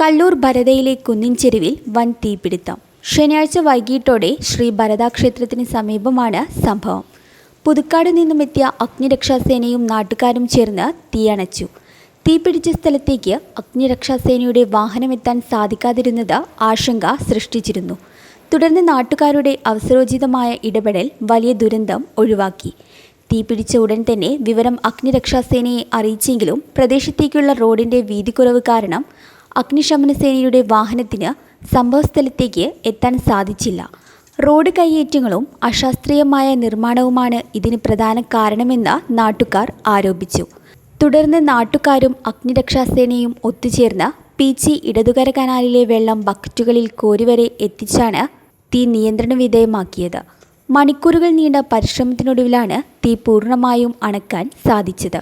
കല്ലൂർ ഭരതയിലെ കുന്നിൻ ചെരുവിൽ വൻ തീപിടുത്തം. ശനിയാഴ്ച വൈകിട്ടോടെ ശ്രീ ഭരതാക്ഷേത്രത്തിന് സമീപമാണ് സംഭവം. പുതുക്കാട് നിന്നുമെത്തിയ അഗ്നിരക്ഷാസേനയും നാട്ടുകാരും ചേർന്ന് തീയണച്ചു. തീപിടിച്ച സ്ഥലത്തേക്ക് അഗ്നിരക്ഷാസേനയുടെ വാഹനമെത്താൻ സാധിക്കാതിരുന്നത് ആശങ്ക സൃഷ്ടിച്ചിരുന്നു. തുടർന്ന് നാട്ടുകാരുടെ അവസരോചിതമായ ഇടപെടൽ വലിയ ദുരന്തം ഒഴിവാക്കി. തീപിടിച്ച ഉടൻ തന്നെ വിവരം അഗ്നിരക്ഷാസേനയെ അറിയിച്ചെങ്കിലും പ്രദേശത്തേക്കുള്ള റോഡിൻ്റെ വീതിക്കുറവ് കാരണം അഗ്നിശമന സേനയുടെ വാഹനത്തിന് സംഭവസ്ഥലത്തേക്ക് എത്താൻ സാധിച്ചില്ല. റോഡ് കയ്യേറ്റങ്ങളും അശാസ്ത്രീയമായ നിർമ്മാണവുമാണ് ഇതിന് പ്രധാന കാരണമെന്ന് നാട്ടുകാർ ആരോപിച്ചു. തുടർന്ന് നാട്ടുകാരും അഗ്നിരക്ഷാസേനയും ഒത്തുചേർന്ന് പീച്ചി ഇടതുകര കനാലിലെ വെള്ളം ബക്കറ്റുകളിൽ കോരിവരെ എത്തിച്ചാണ് തീ നിയന്ത്രണ വിധേയമാക്കിയത്. മണിക്കൂറുകൾ നീണ്ട പരിശ്രമത്തിനൊടുവിലാണ് തീ പൂർണ്ണമായും അണക്കാൻ സാധിച്ചത്.